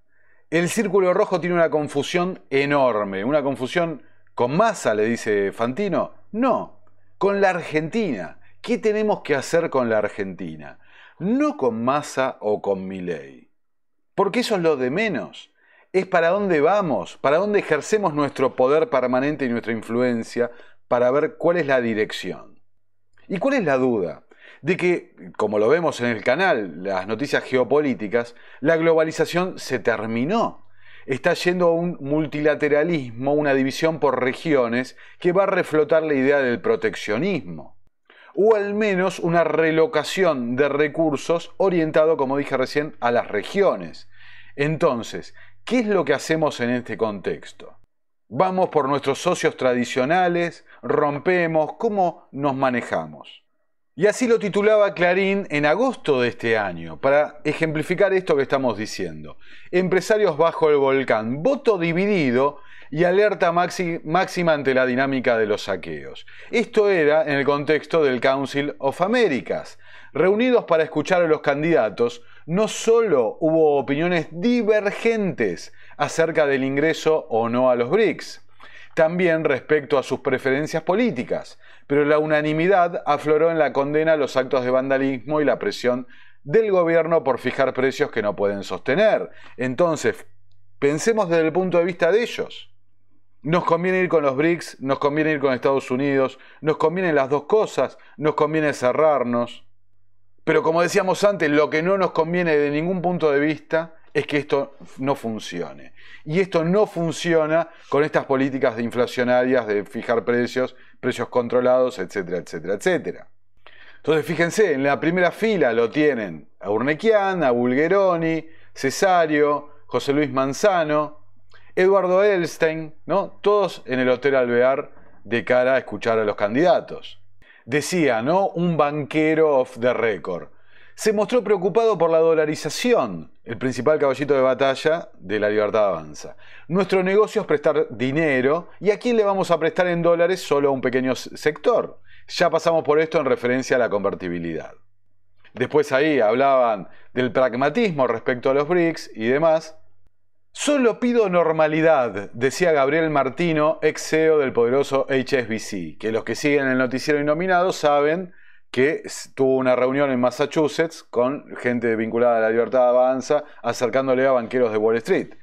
el Círculo Rojo tiene una confusión enorme, una confusión con Massa, le dice Fantino. No, con la Argentina. ¿Qué tenemos que hacer con la Argentina? No con Massa o con Milei. Porque eso es lo de menos. Es para dónde vamos, para dónde ejercemos nuestro poder permanente y nuestra influencia, para ver cuál es la dirección. ¿Y cuál es la duda? De que, como lo vemos en el canal, las noticias geopolíticas, la globalización se terminó. Está yendo a un multilateralismo, una división por regiones, que va a reflotar la idea del proteccionismo. o al menos una relocación de recursos orientado, como dije recién, a las regiones. Entonces, ¿qué es lo que hacemos en este contexto? ¿Vamos por nuestros socios tradicionales? ¿Rompemos? ¿Cómo nos manejamos? Y así lo titulaba Clarín en agosto de este año, para ejemplificar esto que estamos diciendo. Empresarios bajo el volcán, voto dividido y alerta máxima ante la dinámica de los saqueos. Esto era en el contexto del Council of Americas. Reunidos para escuchar a los candidatos, no solo hubo opiniones divergentes acerca del ingreso o no a los BRICS, también respecto a sus preferencias políticas, pero la unanimidad afloró en la condena a los actos de vandalismo y la presión del gobierno por fijar precios que no pueden sostener. Entonces, pensemos desde el punto de vista de ellos. Nos conviene ir con los BRICS, nos conviene ir con Estados Unidos, nos convienen las dos cosas, nos conviene cerrarnos. Pero como decíamos antes, lo que no nos conviene de ningún punto de vista es que esto no funcione. Y esto no funciona con estas políticas inflacionarias de fijar precios, precios controlados, etcétera, etcétera, etcétera. Entonces, fíjense, en la primera fila lo tienen a Urnequian, a Bulgeroni, Cesario, José Luis Manzano, Eduardo Edelstein, ¿no? Todos en el Hotel Alvear de cara a escuchar a los candidatos. Decía, ¿no? Un banquero off the record. Se mostró preocupado por la dolarización, el principal caballito de batalla de La Libertad Avanza. Nuestro negocio es prestar dinero, ¿y a quién le vamos a prestar en dólares? Solo a un pequeño sector. Ya pasamos por esto en referencia a la convertibilidad. Después ahí hablaban del pragmatismo respecto a los BRICS y demás. Solo pido normalidad, decía Gabriel Martino, ex CEO del poderoso HSBC, que los que siguen el noticiero Innominados saben que tuvo una reunión en Massachusetts con gente vinculada a La Libertad Avanza, acercándole a banqueros de Wall Street.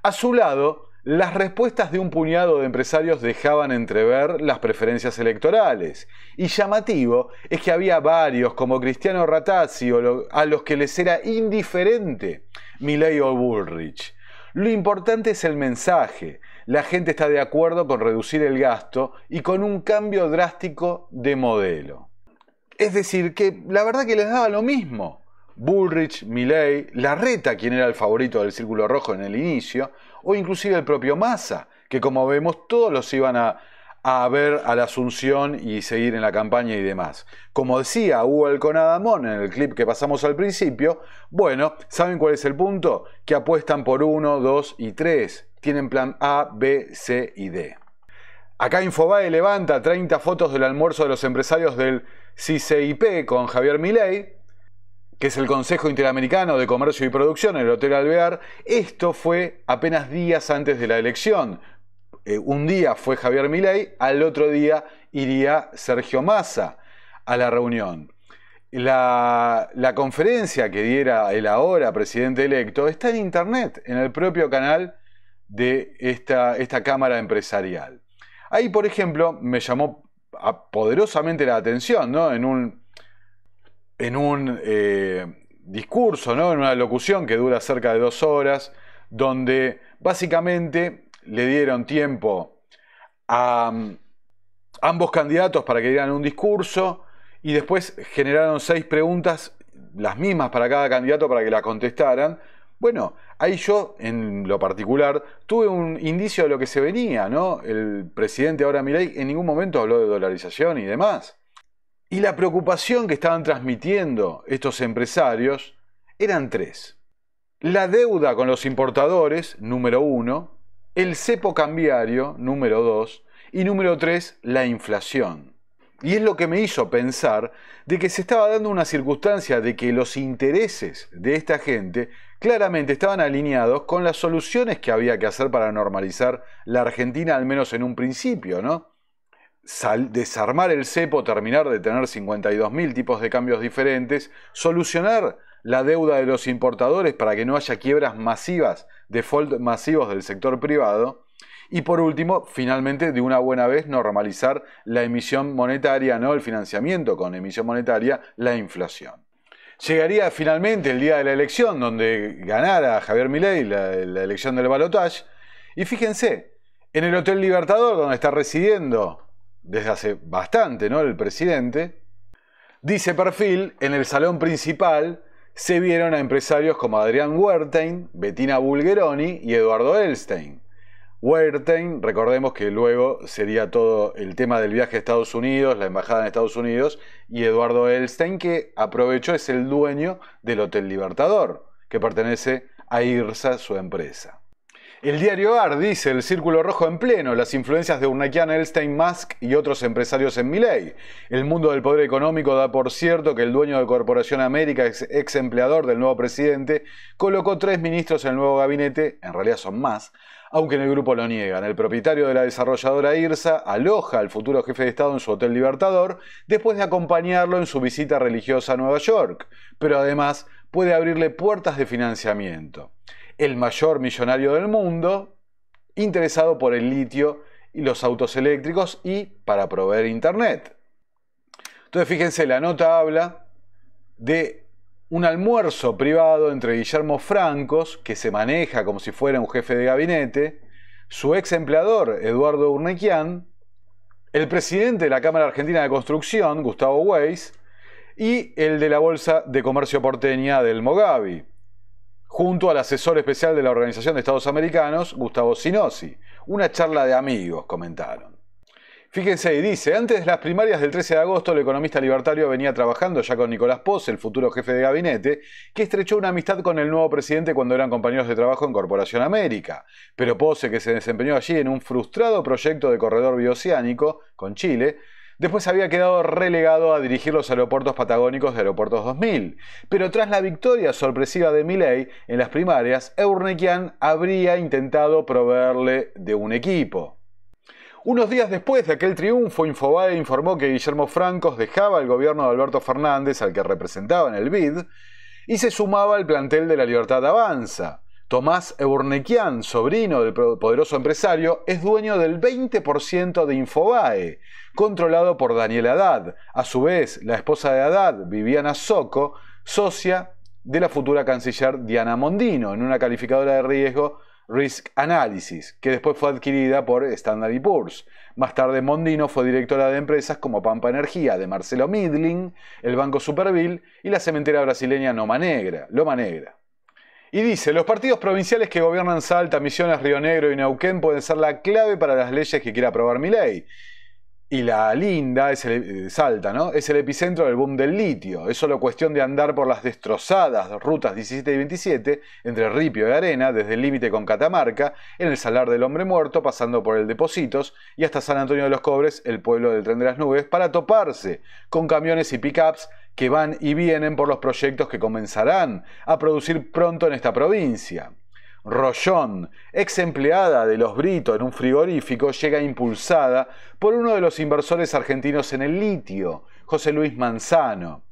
A su lado, las respuestas de un puñado de empresarios dejaban entrever las preferencias electorales. Y llamativo es que había varios, como Cristiano Ratazzi, a los que les era indiferente Milei o Bullrich. Lo importante es el mensaje. La gente está de acuerdo con reducir el gasto y con un cambio drástico de modelo. Es decir, que la verdad que les daba lo mismo. Bullrich, Milei, Larreta, quien era el favorito del Círculo Rojo en el inicio, o inclusive el propio Massa, que como vemos todos los iban a ver a la Asunción y seguir en la campaña y demás. Como decía Hugo Alconadamón en el clip que pasamos al principio, bueno, ¿saben cuál es el punto? Que apuestan por 1, 2 y 3. Tienen plan A, B, C y D. Acá Infobae levanta 30 fotos del almuerzo de los empresarios del CCIP con Javier Milei, que es el Consejo Interamericano de Comercio y Producción en el Hotel Alvear. Esto fue apenas días antes de la elección. Un día fue Javier Milei, al otro día iría Sergio Massa a la reunión. La conferencia que diera el ahora presidente electo está en internet, en el propio canal de esta Cámara Empresarial. Ahí, por ejemplo, me llamó poderosamente la atención, ¿no? En un discurso, ¿no? En una locución que dura cerca de 2 horas, donde básicamente le dieron tiempo a ambos candidatos para que dieran un discurso y después generaron 6 preguntas, las mismas para cada candidato para que la contestaran. Bueno, ahí yo, en lo particular, tuve un indicio de lo que se venía, ¿no? El presidente ahora Milei en ningún momento habló de dolarización y demás. Y la preocupación que estaban transmitiendo estos empresarios eran 3. La deuda con los importadores, número 1, el cepo cambiario, número 2, y número 3, la inflación. Y es lo que me hizo pensar de que se estaba dando una circunstancia de que los intereses de esta gente claramente estaban alineados con las soluciones que había que hacer para normalizar la Argentina, al menos en un principio, ¿no? Desarmar el cepo, terminar de tener 52.000 tipos de cambios diferentes, solucionar la deuda de los importadores para que no haya quiebras masivas, default masivos del sector privado, y por último, finalmente, de una buena vez, normalizar la emisión monetaria, ¿no? El financiamiento con emisión monetaria, la inflación. Llegaría finalmente el día de la elección, donde ganara Javier Milei la elección del balotaje, y fíjense, en el Hotel Libertador, donde está residiendo desde hace bastante, ¿no? El presidente, Dice Perfil, en el salón principal se vieron a empresarios como Adrián Wertheim, Bettina Bulgeroni y Eduardo Elstein. Wertheim, recordemos que luego sería todo el tema del viaje a Estados Unidos, la embajada en Estados Unidos, y Eduardo Elstein, que aprovechó, es el dueño del Hotel Libertador, que pertenece a IRSA, su empresa. El diario AR dice, el círculo rojo en pleno, las influencias de Urnequian, Elstein, Musk y otros empresarios en Milei. El mundo del poder económico da por cierto que el dueño de Corporación América, ex empleador del nuevo presidente, colocó 3 ministros en el nuevo gabinete, en realidad son más, aunque en el grupo lo niegan. El propietario de la desarrolladora IRSA aloja al futuro jefe de Estado en su Hotel Libertador después de acompañarlo en su visita religiosa a Nueva York, pero además puede abrirle puertas de financiamiento. El mayor millonario del mundo, interesado por el litio y los autos eléctricos y para proveer internet. Entonces fíjense, la nota habla de un almuerzo privado entre Guillermo Francos, que se maneja como si fuera un jefe de gabinete, su ex empleador Eduardo Urnequian, el presidente de la Cámara Argentina de Construcción, Gustavo Weiss, y el de la Bolsa de Comercio porteña del Mogavi, junto al asesor especial de la Organización de Estados Americanos, Gustavo Sinosi. Una charla de amigos, comentaron. Fíjense, y dice, antes de las primarias del 13 de agosto, el economista libertario venía trabajando ya con Nicolás Posse, el futuro jefe de gabinete, que estrechó una amistad con el nuevo presidente cuando eran compañeros de trabajo en Corporación América. Pero Posse, que se desempeñó allí en un frustrado proyecto de corredor bioceánico con Chile, después había quedado relegado a dirigir los aeropuertos patagónicos de Aeropuertos 2000. Pero tras la victoria sorpresiva de Milei en las primarias, Urnequian habría intentado proveerle de un equipo. Unos días después de aquel triunfo, Infobae informó que Guillermo Francos dejaba el gobierno de Alberto Fernández, al que representaba en el BID, y se sumaba al plantel de La Libertad Avanza. Tomás Urnequian, sobrino del poderoso empresario, es dueño del 20% de Infobae, controlado por Daniel Haddad. A su vez, la esposa de Haddad, Viviana Socco, socia de la futura canciller Diana Mondino, en una calificadora de riesgo Risk Analysis, que después fue adquirida por Standard & Poor's. Más tarde, Mondino fue directora de empresas como Pampa Energía de Marcelo Midling, el Banco Superville y la cementera brasileña Loma Negra. Y dice, los partidos provinciales que gobiernan Salta, Misiones, Río Negro y Neuquén pueden ser la clave para las leyes que quiera aprobar Milei. Y la linda, Salta, ¿no? Es el epicentro del boom del litio. Es solo cuestión de andar por las destrozadas rutas 17 y 27 entre Ripio y Arena, desde el límite con Catamarca, en el Salar del Hombre Muerto, pasando por el Depositos y hasta San Antonio de los Cobres, el pueblo del Tren de las Nubes, para toparse con camiones y pick-ups que van y vienen por los proyectos que comenzarán a producir pronto en esta provincia. Rollón, ex empleada de Los Brito en un frigorífico, llega impulsada por uno de los inversores argentinos en el litio, José Luis Manzano,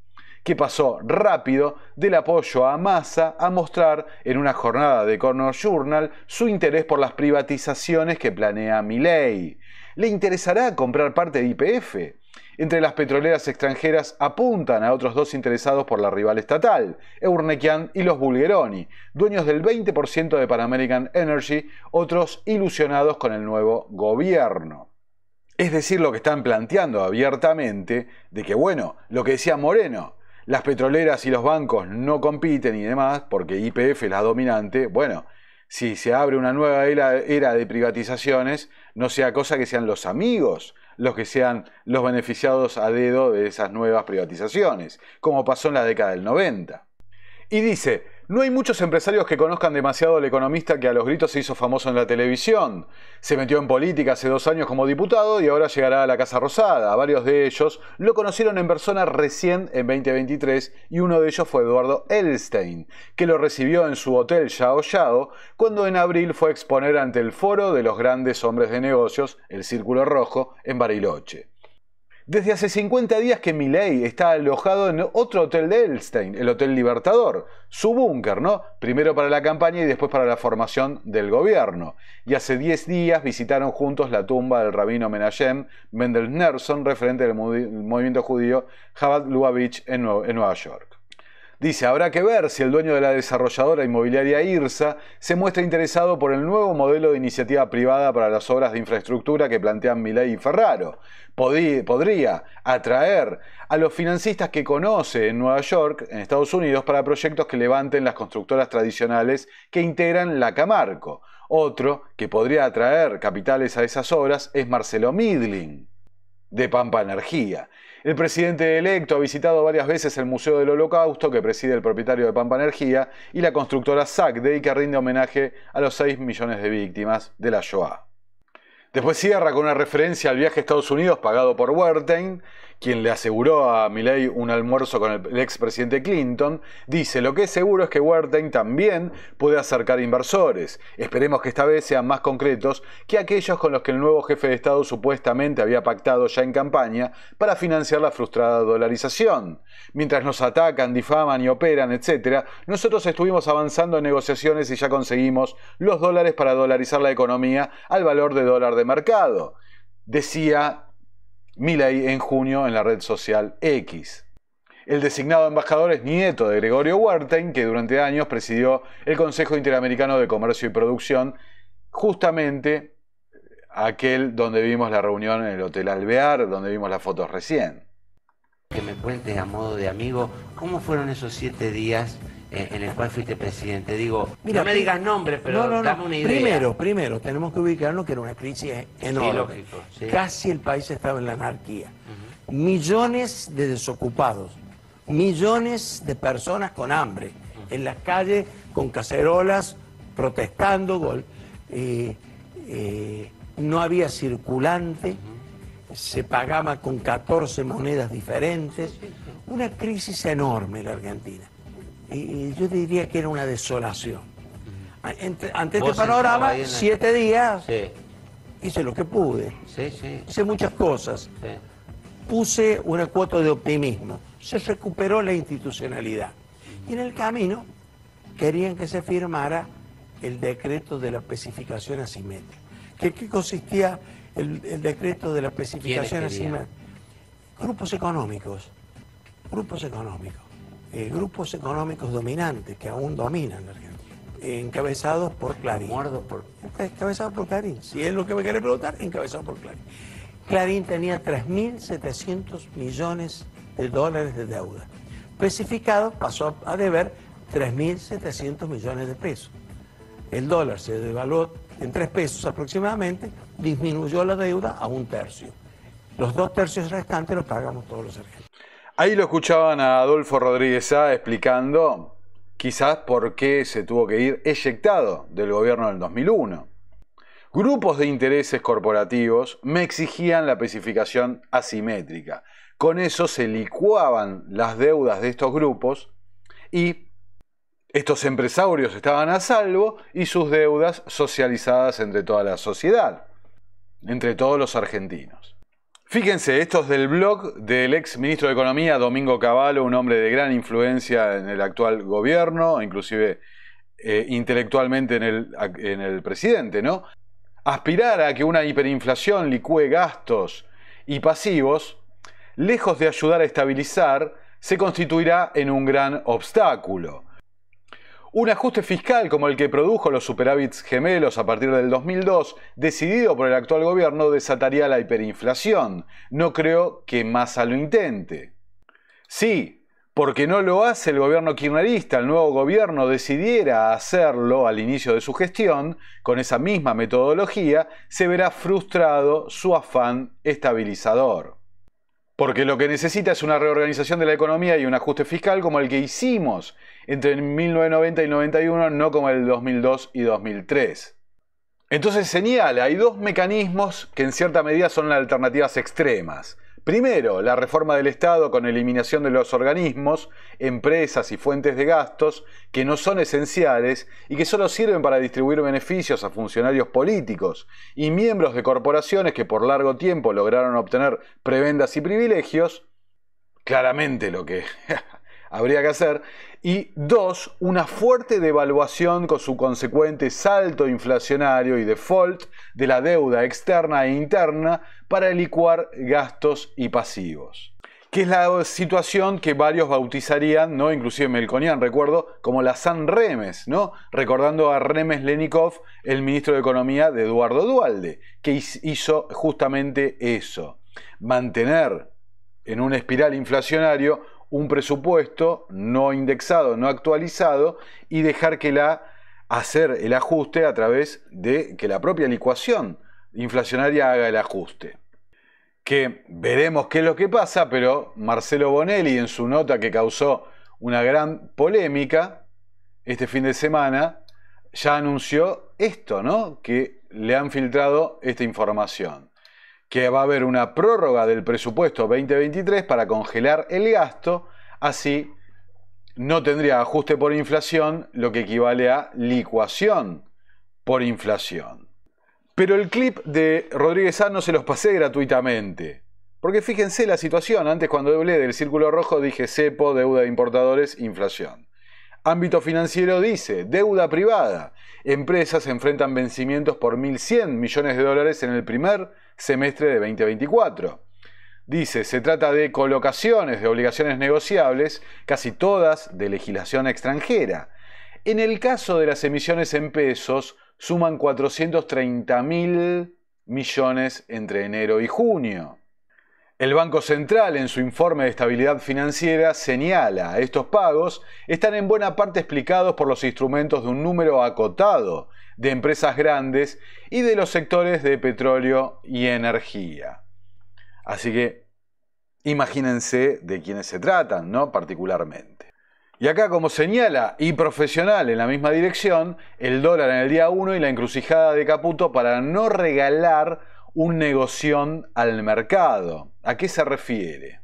que pasó rápido del apoyo a Massa a mostrar en una jornada de Corner Journal su interés por las privatizaciones que planea Milei. ¿Le interesará comprar parte de YPF? Entre las petroleras extranjeras apuntan a otros 2 interesados por la rival estatal, Urnequian y los Bulgeroni, dueños del 20% de Pan American Energy, otros ilusionados con el nuevo gobierno. Es decir, lo que están planteando abiertamente de que, bueno, lo que decía Moreno, las petroleras y los bancos no compiten y demás, porque YPF es la dominante, bueno, si se abre una nueva era de privatizaciones, no sea cosa que sean los amigos los que sean los beneficiados a dedo de esas nuevas privatizaciones, como pasó en la década del 90. Y dice, no hay muchos empresarios que conozcan demasiado al economista que a los gritos se hizo famoso en la televisión. Se metió en política hace 2 años como diputado y ahora llegará a la Casa Rosada. Varios de ellos lo conocieron en persona recién en 2023 y uno de ellos fue Eduardo Elstein, que lo recibió en su hotel Yao Yao cuando en abril fue a exponer ante el Foro de los Grandes Hombres de Negocios, el Círculo Rojo, en Bariloche. Desde hace 50 días que Milei está alojado en otro hotel de Elstein, el Hotel Libertador, su búnker, ¿no? Primero para la campaña y después para la formación del gobierno. Y hace 10 días visitaron juntos la tumba del rabino Menachem Mendel Schneerson, referente del movimiento judío Chabad Lubavitch en Nueva York. Dice, habrá que ver si el dueño de la desarrolladora inmobiliaria IRSA se muestra interesado por el nuevo modelo de iniciativa privada para las obras de infraestructura que plantean Milei y Ferraro. Podría atraer a los financistas que conoce en Nueva York, en Estados Unidos, para proyectos que levanten las constructoras tradicionales que integran la Camarco. Otro que podría atraer capitales a esas obras es Marcelo Midling, de Pampa Energía. El presidente electo ha visitado varias veces el Museo del Holocausto, que preside el propietario de Pampa Energía, y la constructora SACDE, que rinde homenaje a los 6 millones de víctimas de la Shoah. Después cierra con una referencia al viaje a Estados Unidos pagado por Wertheim, quien le aseguró a Milei un almuerzo con el expresidente Clinton. Dice, lo que es seguro es que Wertheim también puede acercar inversores. Esperemos que esta vez sean más concretos que aquellos con los que el nuevo jefe de Estado supuestamente había pactado ya en campaña para financiar la frustrada dolarización. Mientras nos atacan, difaman y operan, etc., nosotros estuvimos avanzando en negociaciones y ya conseguimos los dólares para dolarizar la economía al valor de dólar de mercado, decía Milei en junio en la red social X. El designado embajador es nieto de Gregorio Wertheim, que durante años presidió el Consejo Interamericano de Comercio y Producción, justamente aquel donde vimos la reunión en el Hotel Alvear, donde vimos las fotos recién. Que me cuentes a modo de amigo, ¿cómo fueron esos 7 días en el cual fuiste presidente? Digo, mira, no me digas nombres, pero dame una idea. Primero, tenemos que ubicarnos que era una crisis enorme. Sí, lógico, sí. Casi el país estaba en la anarquía. Millones de desocupados, millones de personas con hambre, en las calles con cacerolas, protestando, no había circulante, se pagaba con 14 monedas diferentes, una crisis enorme en la Argentina. Y yo diría que era una desolación. Ante este panorama, 7 días, hice lo que pude, hice muchas cosas, puse una cuota de optimismo, se recuperó la institucionalidad. Y en el camino querían que se firmara el decreto de la especificación asimétrica. ¿Qué consistía el decreto de la especificación asimétrica? Grupos económicos dominantes que aún dominan la Argentina, encabezados por Clarín. Encabezados por Clarín, si es lo que me quiere preguntar, encabezados por Clarín. Clarín tenía 3.700 millones de dólares de deuda. Especificado pasó a deber 3.700 millones de pesos. El dólar se devaluó en 3 pesos aproximadamente, disminuyó la deuda a 1/3. Los 2/3 restantes los pagamos todos los argentinos. Ahí lo escuchaban a Adolfo Rodríguez Sá explicando quizás por qué se tuvo que ir eyectado del gobierno del 2001. Grupos de intereses corporativos me exigían la especificación asimétrica. Con eso se licuaban las deudas de estos grupos y estos empresarios estaban a salvo y sus deudas socializadas entre toda la sociedad, entre todos los argentinos. Fíjense, esto es del blog del ex ministro de Economía, Domingo Cavallo, un hombre de gran influencia en el actual gobierno, inclusive intelectualmente en el presidente, ¿no? Aspirar a que una hiperinflación licúe gastos y pasivos, lejos de ayudar a estabilizar, se constituirá en un gran obstáculo. Un ajuste fiscal como el que produjo los superávits gemelos a partir del 2002, decidido por el actual gobierno, desataría la hiperinflación. No creo que Massa lo intente. Sí, porque no lo hace el gobierno kirchnerista, el nuevo gobierno decidiera hacerlo al inicio de su gestión, con esa misma metodología, se verá frustrado su afán estabilizador. Porque lo que necesita es una reorganización de la economía y un ajuste fiscal como el que hicimos entre 1990 y 91, no como el 2002 y 2003. Entonces señala, hay 2 mecanismos que en cierta medida son alternativas extremas. Primero, la reforma del Estado con eliminación de los organismos, empresas y fuentes de gastos que no son esenciales y que solo sirven para distribuir beneficios a funcionarios políticos y miembros de corporaciones que por largo tiempo lograron obtener prebendas y privilegios, claramente lo que habría que hacer. Y 2, una fuerte devaluación con su consecuente salto inflacionario y default de la deuda externa e interna para licuar gastos y pasivos. que es la situación que varios bautizarían, ¿no? Inclusive Melconian, recuerdo, como la San Remes, ¿no? Recordando a Remes Lenikov, el ministro de Economía de Eduardo Duhalde, que hizo justamente eso, mantener en un espiral inflacionario un presupuesto no indexado, no actualizado, y dejar hacer el ajuste a través de que la propia licuación inflacionaria haga el ajuste. Que veremos qué es lo que pasa, pero Marcelo Bonelli, en su nota que causó una gran polémica este fin de semana, ya anunció esto, ¿no? Que le han filtrado esta información, que va a haber una prórroga del presupuesto 2023 para congelar el gasto, así no tendría ajuste por inflación, lo que equivale a licuación por inflación. Pero el clip de Rodríguez A no se los pasé gratuitamente. Porque fíjense la situación. Antes, cuando hablé del círculo rojo, dije cepo, deuda de importadores, inflación. Ámbito financiero dice, deuda privada. Empresas enfrentan vencimientos por 1.100 millones de dólares en el primer semestre de 2024. Dice, se trata de colocaciones de obligaciones negociables, casi todas de legislación extranjera. En el caso de las emisiones en pesos, suman 430.000 millones entre enero y junio. El Banco Central, en su informe de estabilidad financiera, señala estos pagos están en buena parte explicados por los instrumentos de un número acotado de empresas grandes y de los sectores de petróleo y energía. Así que imagínense de quiénes se tratan, ¿no? Particularmente. Y acá, como señala iProfesional en la misma dirección, el dólar en el día 1 y la encrucijada de Caputo para no regalar un negoción al mercado. ¿A qué se refiere?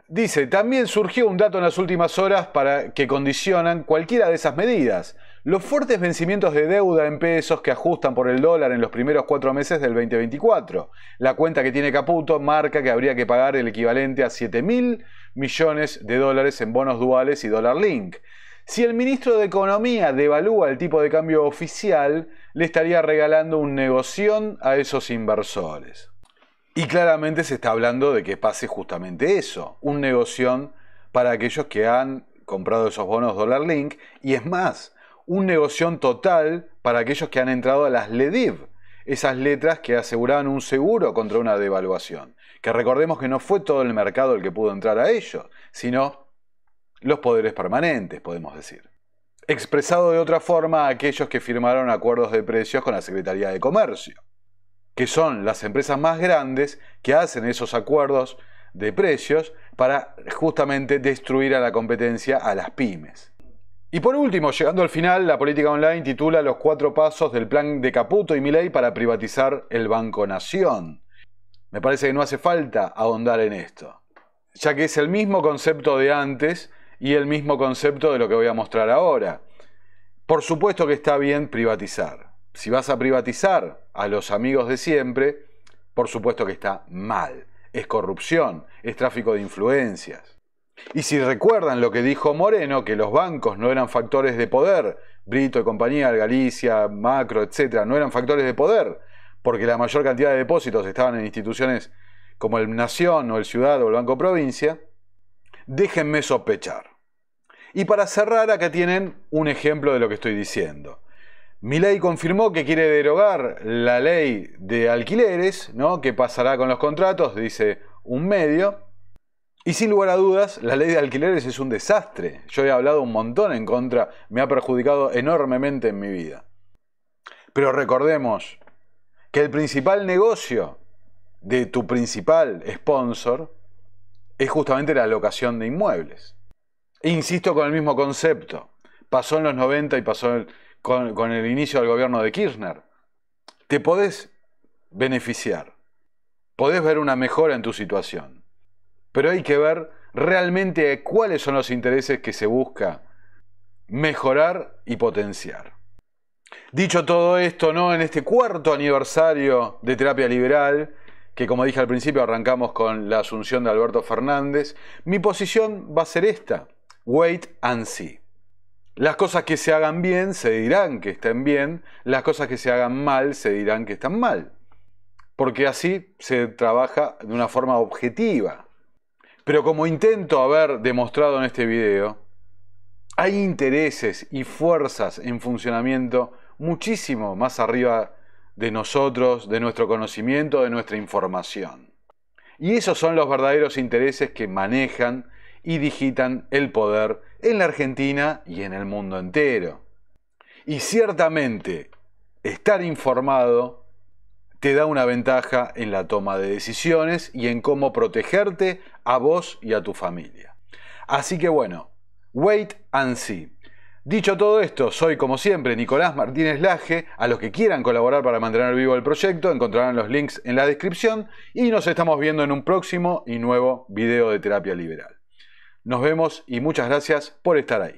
Dice, también surgió un dato en las últimas horas que condicionan cualquiera de esas medidas. Los fuertes vencimientos de deuda en pesos que ajustan por el dólar en los primeros 4 meses del 2024. La cuenta que tiene Caputo marca que habría que pagar el equivalente a 7.000 millones de dólares en bonos duales y dólar link. Si el ministro de Economía devalúa el tipo de cambio oficial, le estaría regalando un negoción a esos inversores. Y claramente se está hablando de que pase justamente eso, un negoción para aquellos que han comprado esos bonos dólar link, y es más, un negoción total para aquellos que han entrado a las LEDIV, esas letras que aseguraban un seguro contra una devaluación. Que recordemos que no fue todo el mercado el que pudo entrar a ello, sino los poderes permanentes, podemos decir. Expresado de otra forma, aquellos que firmaron acuerdos de precios con la Secretaría de Comercio, que son las empresas más grandes que hacen esos acuerdos de precios para justamente destruir a la competencia, a las pymes. Y por último, llegando al final, la Política Online titula los 4 pasos del plan de Caputo y Milei para privatizar el Banco Nación. Me parece que no hace falta ahondar en esto, ya que es el mismo concepto de antes y el mismo concepto de lo que voy a mostrar ahora. Por supuesto que está bien privatizar. Si vas a privatizar a los amigos de siempre, por supuesto que está mal. Es corrupción, es tráfico de influencias. Y si recuerdan lo que dijo Moreno, que los bancos no eran factores de poder, Brito y compañía, Galicia, Macro, etc., no eran factores de poder, porque la mayor cantidad de depósitos estaban en instituciones como el Nación o el Ciudad o el Banco Provincia, déjenme sospechar. Y para cerrar, acá tienen un ejemplo de lo que estoy diciendo. Milei confirmó que quiere derogar la ley de alquileres, ¿no? ¿Qué pasará con los contratos? Dice un medio. Y sin lugar a dudas, la ley de alquileres es un desastre. Yo he hablado un montón en contra, me ha perjudicado enormemente en mi vida. Pero recordemos que el principal negocio de tu principal sponsor es justamente la locación de inmuebles. Insisto con el mismo concepto. Pasó en los 90 y pasó con el inicio del gobierno de Kirchner. Te podés beneficiar. Podés ver una mejora en tu situación. Pero hay que ver realmente cuáles son los intereses que se busca mejorar y potenciar. Dicho todo esto, ¿no? En este 4º aniversario de Terapia Liberal, que como dije al principio arrancamos con la asunción de Alberto Fernández, mi posición va a ser esta: wait and see. Las cosas que se hagan bien se dirán que estén bien, las cosas que se hagan mal se dirán que están mal. Porque así se trabaja de una forma objetiva. Pero como intento haber demostrado en este video, hay intereses y fuerzas en funcionamiento muchísimo más arriba de nosotros, de nuestro conocimiento, de nuestra información. Y esos son los verdaderos intereses que manejan y digitan el poder en la Argentina y en el mundo entero. Y ciertamente, estar informado te da una ventaja en la toma de decisiones y en cómo protegerte a vos y a tu familia. Así que bueno, wait and see. Dicho todo esto, soy como siempre Nicolás Martínez Laje. A los que quieran colaborar para mantener vivo el proyecto encontrarán los links en la descripción y nos estamos viendo en un próximo y nuevo video de Terapia Liberal. Nos vemos y muchas gracias por estar ahí.